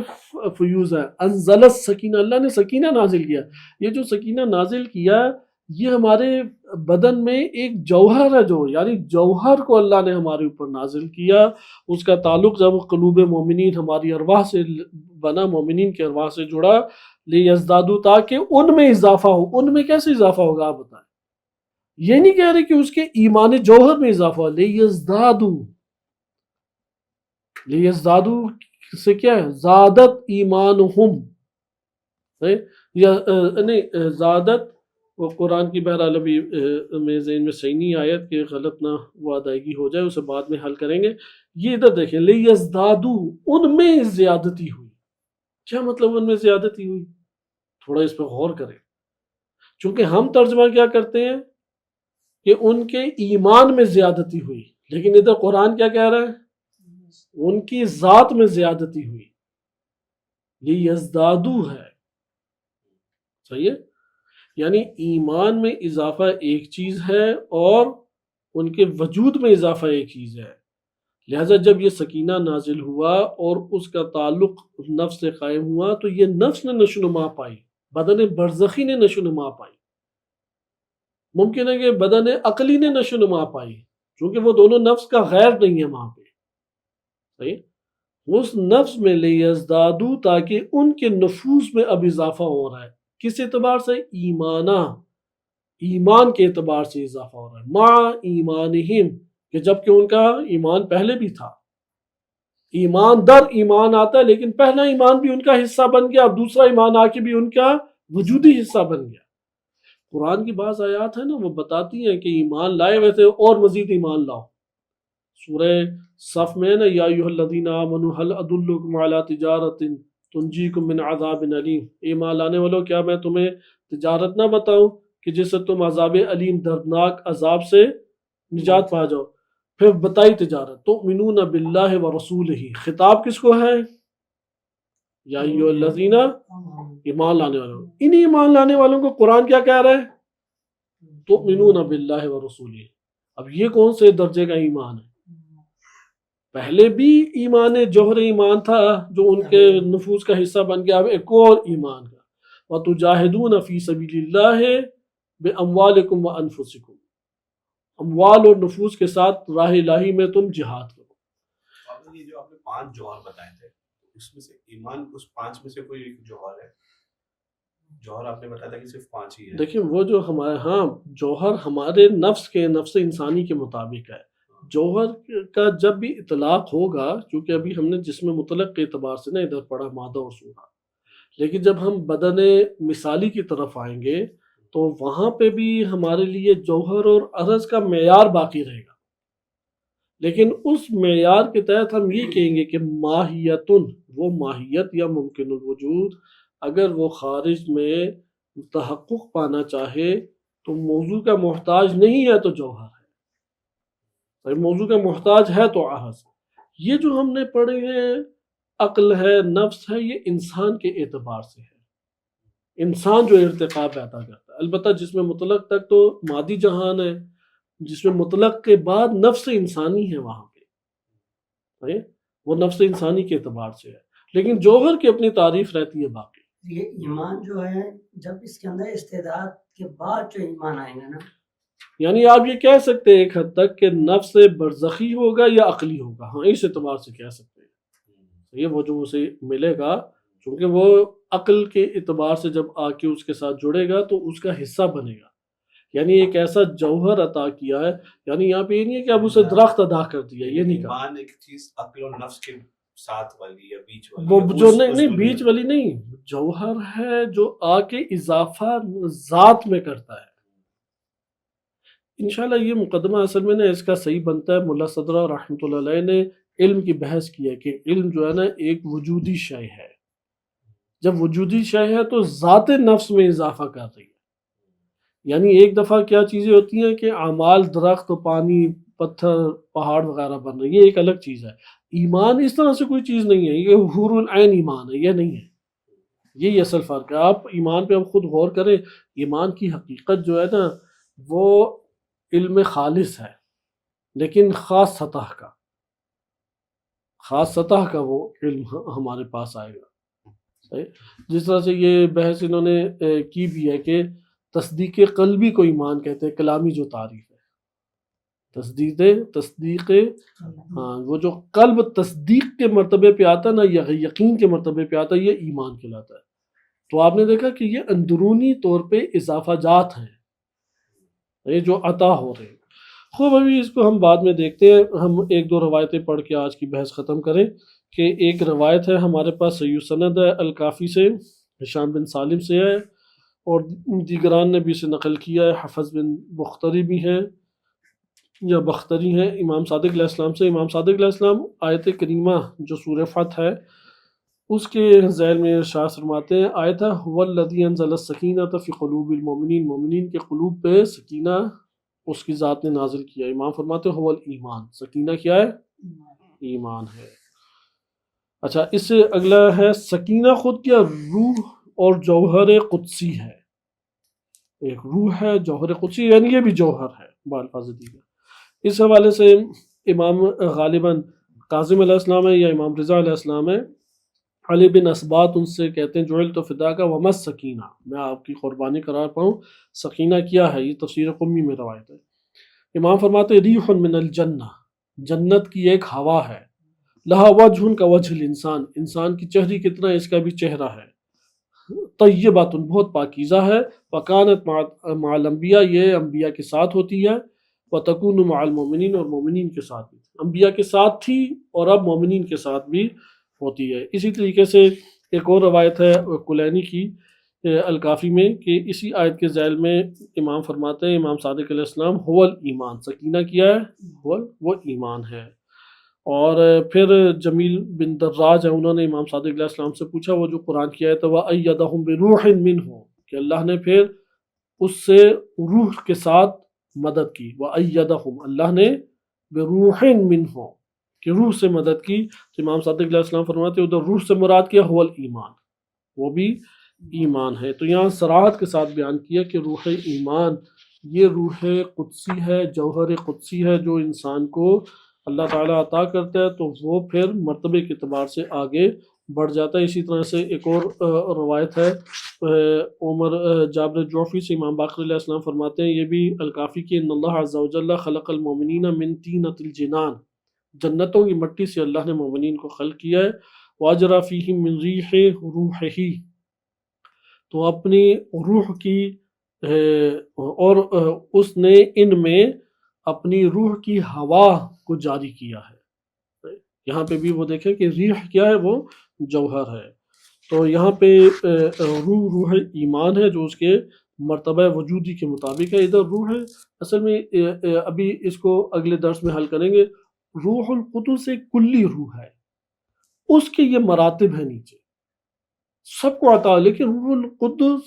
فیوز ہے. انزل السکینہ، اللہ نے سکینہ نازل کیا. یہ جو سکینہ نازل کیا یہ ہمارے بدن میں ایک جوہر ہے، جو یعنی جوہر کو اللہ نے ہمارے اوپر نازل کیا. اس کا تعلق جب قلوب مومنین ہماری ارواح سے بنا، مومنین کے ارواح سے جڑا، لیزدادو تاکہ ان میں اضافہ ہو. ان میں کیسے اضافہ ہوگا آپ بتائیں؟ یہ نہیں کہہ رہے کہ اس کے ایمان جوہر میں اضافہ ہو. لیزدادو سے کیا ہے؟ زادت ایمانہم، یا نہیں زادت، وہ قرآن کی بہرحال ابھی میں ذہن میں صحیح نہیں آیت کہ غلط نہ وہ ادائیگی ہو جائے، اسے بعد میں حل کریں گے. یہ ادھر دیکھیں، لیزدادو، ان میں زیادتی ہوئی. کیا مطلب ان میں زیادتی ہوئی؟ تھوڑا اس پہ غور کریں، چونکہ ہم ترجمہ کیا کرتے ہیں کہ ان کے ایمان میں زیادتی ہوئی، لیکن ادھر قرآن کیا کہہ رہا ہے؟ ان کی ذات میں زیادتی ہوئی. لیزدادو ہے، صحیح ہے؟ یعنی ایمان میں اضافہ ایک چیز ہے اور ان کے وجود میں اضافہ ایک چیز ہے. لہذا جب یہ سکینہ نازل ہوا اور اس کا تعلق نفس سے قائم ہوا تو یہ نفس نے نشوونما پائی، بدن برزخی نے نشوونما پائی. ممکن ہے کہ بدن عقلی نے نشوونما پائی، چونکہ وہ دونوں نفس کا غیر نہیں ہے وہاں پہ. صحیح؟ اس نفس میں لیزدادو، تاکہ ان کے نفوس میں اب اضافہ ہو رہا ہے. کس اعتبار سے؟ ایمان کے اعتبار سے اضافہ ہو رہا ہے. مع ایمانہم، کہ جبکہ ان کا ایمان پہلے بھی تھا. ایمان در ایمان آتا ہے، لیکن پہلا ایمان بھی ان کا حصہ بن گیا، اب دوسرا ایمان آ کے بھی ان کا وجودی حصہ بن گیا. قرآن کی بعض آیات ہیں نا وہ بتاتی ہیں کہ ایمان لائے ویسے اور مزید ایمان لاؤ. سورہ صف میں نا، یا ایھا الذین آمنوا هل ادلکم علی تجارۃ تنجیکم من عذاب علیم، ایمان لانے والو کیا میں تمہیں تجارت نہ بتاؤں کہ جس سے تم عذاب علیم دردناک عذاب سے نجات پا جاؤ. پھر بتائی تجارت، تؤمنون باللہ ورسولہ، خطاب کس کو ہے؟ یا ایھا الذین، ایمان لانے والوں. ان ایمان لانے والوں کو قرآن کیا کہہ رہا ہے؟ تؤمنون باللہ ورسولہ. اب یہ کون سے درجے کا ایمان ہے؟ پہلے بھی ایمان جوہر ایمان تھا جو ان کے نفوس کا حصہ بن گیا، اب ایک اور ایمان کا. وَتُجَاهِدُونَ فِي سَبِيلِ اللَّهِ بِأَمْوَالِكُمْ وَأَنفُسِكُمْ، اموال اور نفوس کے ساتھ راہ الہی میں تم جہاد کرو. یہ جو آپ نے 5 جوہر بتائے تھے، اس میں سے ایمان اس 5 میں سے کوئی ایک جوہر ہے؟ جوہر آپ نے بتایا تھا کہ صرف 5 ہی ہے. دیکھیں وہ جو ہمارے جوہر ہمارے نفس انسانی کے مطابق ہے. جوہر کا جب بھی اطلاق ہوگا، چونکہ ابھی ہم نے جسم مطلق کے اعتبار سے نا ادھر پڑھا مادہ اور صورت، لیکن جب ہم بدن مثالی کی طرف آئیں گے تو وہاں پہ بھی ہمارے لیے جوہر اور عرض کا معیار باقی رہے گا. لیکن اس معیار کے تحت ہم یہ کہیں گے کہ ماہیتن، وہ ماہیت یا ممکن الوجود اگر وہ خارج میں تحقق پانا چاہے تو موضوع کا محتاج نہیں ہے تو جوہر ہے، موضوع کا محتاج ہے تو عرض. یہ جو ہم نے پڑھے ہیں عقل ہے، نفس ہے، یہ انسان کے اعتبار سے ہے، انسان جو ارتقا پیدا کرتا ہے. البتہ جس میں مطلق تک تو مادی جہان ہے، جس میں مطلق کے بعد نفس انسانی ہے، وہاں پہ وہ نفس انسانی کے اعتبار سے ہے، لیکن جوہر کی اپنی تعریف رہتی ہے باقی. یہ ایمان جو ہے جب اس کے اندر استعداد کے بعد جو ایمان آئے گا نا، یعنی آپ یہ کہہ سکتے ہیں ایک حد تک کہ نفس برزخی ہوگا یا عقلی ہوگا، ہاں اس اعتبار سے کہہ سکتے ہیں. یہ وہ جو اسے ملے گا، چونکہ وہ عقل کے اعتبار سے جب آ کے اس کے ساتھ جڑے گا تو اس کا حصہ بنے گا. یعنی ایک ایسا جوہر عطا کیا ہے، یعنی یہاں پہ یہ نہیں ہے کہ اب اسے درخت ادا کر دیا، یہ نہیں کہا. ایمان ایک چیز عقل اور نفس کے ساتھ والی یا بیچ والی، وہ جو نہیں بیچ والی نہیں، جوہر ہے جو آ کے اضافہ ذات میں کرتا ہے. انشاءاللہ یہ مقدمہ اصل میں نا اس کا صحیح بنتا ہے. ملا صدرہ رحمۃ اللہ علیہ نے علم کی بحث کی ہے کہ علم جو ہے نا ایک وجودی شے ہے. جب وجودی شے ہے تو ذات نفس میں اضافہ کر رہی ہے. یعنی ایک دفعہ کیا چیزیں ہوتی ہیں کہ اعمال، درخت، پانی، پتھر پہاڑ وغیرہ بن رہے ہیں، یہ ایک الگ چیز ہے۔ ایمان اس طرح سے کوئی چیز نہیں ہے، یہ حور العین ایمان ہے، یہ نہیں ہے، یہی اصل فرق ہے۔ آپ ایمان پہ اب خود غور کریں، ایمان کی حقیقت جو ہے نا وہ علم خالص ہے، لیکن خاص سطح کا وہ علم ہمارے پاس آئے گا۔ صحیح؟ جس طرح سے یہ بحث انہوں نے کی بھی ہے کہ تصدیق قلبی کو ایمان کہتے ہیں، کلامی جو تعریف ہے تصدیق ہاں، وہ جو قلب تصدیق کے مرتبے پہ آتا ہے نا، یا یقین کے مرتبے پہ آتا ہے، یہ ایمان کہلاتا ہے۔ تو آپ نے دیکھا کہ یہ اندرونی طور پہ اضافہ جات ہیں، یہ جو عطا ہو رہے ہیں۔ خوب، ابھی اس کو ہم بعد میں دیکھتے ہیں، ہم ایک دو روایتیں پڑھ کے آج کی بحث ختم کریں۔ کہ ایک روایت ہے ہمارے پاس صحیح سند ہے الکافی سے، ہشام بن سالم سے ہے، اور دیگران نے بھی اسے نقل کیا ہے، حفظ بن بختری بھی ہیں یا بختری ہیں امام صادق علیہ السلام سے۔ امام صادق علیہ السلام آیت کریمہ جو سورہ فتح ہے اس کے ذیل میں ارشاد فرماتے ہیں، آیت ہے هو الذی انزل السکینۃ فی قلوب المؤمنین، مومنین کے قلوب پہ سکینہ اس کی ذات نے نازل کیا۔ امام فرماتے ہیں هو الایمان، سکینہ کیا ہے؟ ایمان ہے۔ اچھا، اس سے اگلا ہے سکینہ خود کیا؟ روح اور جوہر قدسی ہے، ایک روح ہے، جوہر قدسی، یعنی یہ بھی جوہر ہے بالفاظ دیگر۔ اس حوالے سے امام غالباً کاظم علیہ السلام ہے یا امام رضا علیہ السلام ہے، علی بن اسبات ان سے کہتے ہیں جعلت فداک ومس سکینہ، میں آپ کی قربانی قرار پاؤں، سکینہ کیا ہے؟ یہ تفسیر قمی میں روایت ہے۔ امام فرماتے ہیں ریح من الجنہ، جنت کی ایک ہوا ہے، لہا وجہ کا وجہ الانسان، انسان کی چہری کتنا اس کا بھی چہرہ ہے، طیبۃ بہت پاکیزہ ہے، وکانت مع الانبیاء یہ انبیاء کے ساتھ ہوتی ہے، وتکون مع المؤمنین اور مومنین کے ساتھ بھی، انبیاء کے ساتھ تھی اور اب مومنین کے ساتھ بھی ہوتی ہے۔ اسی طریقے سے ایک اور روایت ہے کلینی کی الکافی میں کہ اسی آیت کے ذیل میں امام فرماتے ہیں امام صادق علیہ السلام هو الایمان، سکینہ کیا ہے؟ وہ ایمان ہے۔ اور پھر جمیل بن دراج ہے، انہوں نے امام صادق علیہ السلام سے پوچھا وہ جو قرآن کی آیت ہے وَأَيَّدَهُم بِرُوحٍ مِّنْهُ، کہ اللہ نے پھر اس سے روح کے ساتھ مدد کی، وَأَيَّدَهُم، اللہ نے بِرُوحٍ مِّنْهُ کہ روح سے مدد کی۔ تو امام صادق علیہ السلام فرماتے ہیں ادھر روح سے مراد کیا؟ هو الایمان، وہ بھی ایمان ہے۔ تو یہاں صراحت کے ساتھ بیان کیا کہ روح ایمان یہ روح قدسی ہے، جوہر قدسی ہے، جو انسان کو اللہ تعالیٰ عطا کرتا ہے تو وہ پھر مرتبے کے اعتبار سے آگے بڑھ جاتا ہے۔ اسی طرح سے ایک اور روایت ہے عمر جابر جوفی سے، امام باقر علیہ السلام فرماتے ہیں یہ بھی الکافی کہ ان اللہ عز و جل خلق المؤمنین من طینۃ الجنان، جنتوں کی مٹی سے اللہ نے مومنین کو خلق کیا ہے، واجرا فیہم من ریح روحہ، تو اپنی روح کی اور اس نے ان میں اپنی روح کی ہوا کو جاری کیا ہے۔ یہاں پہ بھی وہ دیکھیں کہ ریح کیا ہے؟ وہ جوہر ہے۔ تو یہاں پہ روح ایمان ہے جو اس کے مرتبہ وجودی کے مطابق ہے۔ ادھر روح ہے اصل میں ابھی اس کو اگلے درس میں حل کریں گے، روح القدس ایک کلی روح ہے، اس کے یہ مراتب ہیں، نیچے سب کو عطا، لیکن روح القدس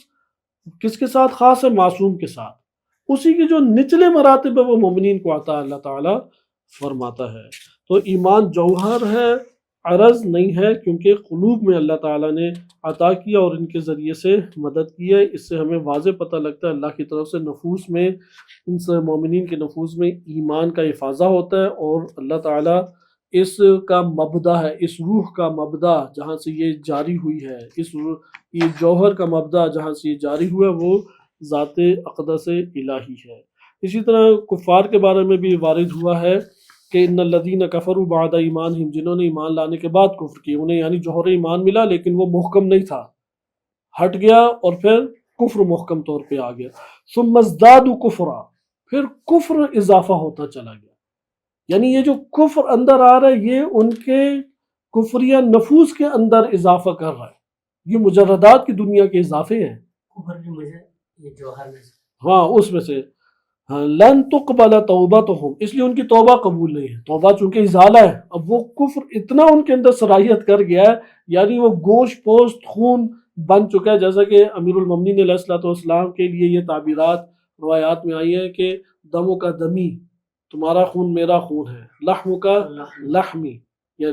کس کے ساتھ خاص ہے؟ معصوم کے ساتھ، اسی کے جو نچلے مراتب ہے وہ مومنین کو عطا اللہ تعالیٰ فرماتا ہے۔ تو ایمان جوہر ہے، عرض نہیں ہے، کیونکہ قلوب میں اللہ تعالیٰ نے عطا کیا اور ان کے ذریعے سے مدد کی ہے۔ اس سے ہمیں واضح پتہ لگتا ہے اللہ کی طرف سے نفوس میں، ان سے مومنین کے نفوس میں ایمان کا افاضہ ہوتا ہے، اور اللہ تعالیٰ اس کا مبدا ہے، اس روح کا مبدا جہاں سے یہ جاری ہوئی ہے، یہ جوہر کا مبدا جہاں سے یہ جاری ہوا ہے وہ ذات اقدس الہی ہے۔ اسی طرح کفار کے بارے میں بھی وارد ہوا ہے کہ ان الذین کفروا بعد ایمانہم، جنہوں نے ایمان لانے کے بعد کفر کیا، انہیں یعنی جوہر ایمان ملا لیکن وہ محکم نہیں تھا، ہٹ گیا اور پھر کفر محکم طور پہ آ گیا، ثم ازدادوا کفرا، پھر کفر اضافہ ہوتا چلا گیا، یعنی یہ جو کفر اندر آ رہا ہے یہ ان کے کفریہ نفوس کے اندر اضافہ کر رہا ہے، یہ مجردات کی دنیا کے اضافے ہیں، کفر بھی مجھے یہ جوہر میں سے، ہاں اس میں سے لن تقبل توبتہم، اس لیے ان کی توبہ قبول نہیں ہے، توبہ چونکہ ازالہ ہے، اب وہ کفر اتنا ان کے اندر صلاحیت کر گیا ہے، یعنی وہ گوشت پوست خون بن چکا ہے، جیسا کہ امیر المومنین علیہ الصلوۃ والسلام کے لیے یہ تعبیرات روایات میں آئی ہیں کہ دموں کا دمی، تمہارا خون میرا خون ہے، لحم کا لحمی، یا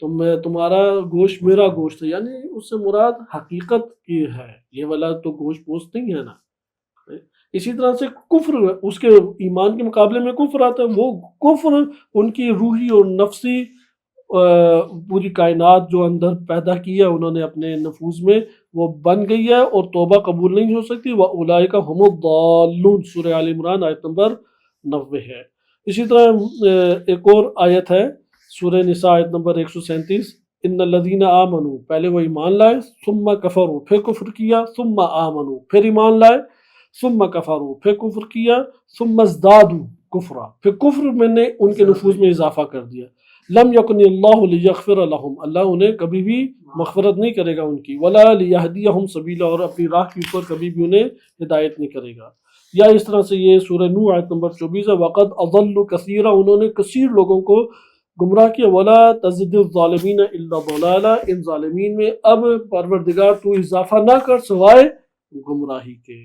تمہارا گوشت میرا گوشت ہے، یعنی اس سے مراد حقیقت کی ہے، یہ والا تو گوشت پوست نہیں ہے نا۔ اسی طرح سے کفر اس کے ایمان کے مقابلے میں کفر آتا ہے، وہ کفر ان کی روحی اور نفسی پوری کائنات جو اندر پیدا کی ہے انہوں نے اپنے نفوس میں، وہ بن گئی ہے اور توبہ قبول نہیں ہو سکتی۔ وَأُولَئِكَ هُمُ الضَّالُّونَ سورہ آل عمران آیت نمبر 90 ہے۔ اسی طرح ایک اور آیت ہے سورہ نساء آیت نمبر 137، ان الذین آمنوا، پہلے وہ ایمان لائے، ثم کفروا، پھر کفر کیا، ثم آمنوا، پھر ایمان لائے، ثم کفروا، پھر کفر کیا، ثم ازدادوا کفرا، پھر کفر میں نے ان کے نفوس میں اضافہ کر دیا۔ لم یکن اللہ لیغفر لہم، اللہ انہیں کبھی بھی مغفرت نہیں کرے گا ان کی، ولا لیہدیہم سبیلا، اور اپنی راہ کے اوپر کبھی بھی انہیں ہدایت نہیں کرے گا۔ یا اس طرح سے یہ سورہ نوح آیت نمبر 24 ہے، وقد اضلوا کثیرا، انہوں نے کثیر لوگوں کو گمراہ کیا، ولا تزد الظالمین الا ضلالا، ان ظالمین میں اب پروردگار تو اضافہ نہ کر سوائے گمراہی کے۔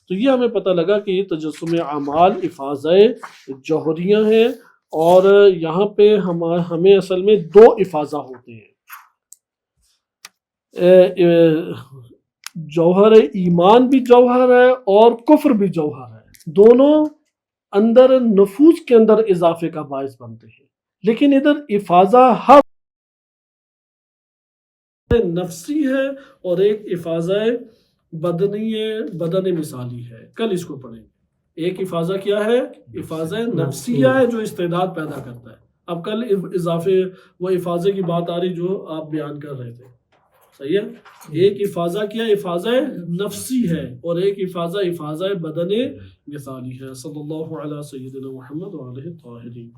تو یہ ہمیں پتہ لگا کہ یہ تجسم اعمال افاضہ جوہریاں ہیں، اور یہاں پہ ہمیں اصل میں دو افاضہ ہوتے ہیں، جوہر ایمان بھی جوہر ہے اور کفر بھی جوہر ہے، دونوں اندر نفوس کے اندر اضافے کا باعث بنتے ہیں، لیکن ادھر افاضہ ہر نفسی ہے اور ایک افاضہ بدنی ہے، بدن مثالی ہے، کل اس کو پڑھیں گے۔ ایک افاضہ کیا ہے؟ افاضہ نفسیہ ہے جو استعداد پیدا کرتا ہے، اب کل اضافے وہ افاضے کی بات آ رہی جو آپ بیان کر رہے تھے، صحیح ہے؟ ایک افاضہ کیا افاضہ نفسی ہے اور ایک افاضہ بدن مثالی ہے۔ صلی اللہ علیہ سیدنا محمد وعلیہ الطاہرین۔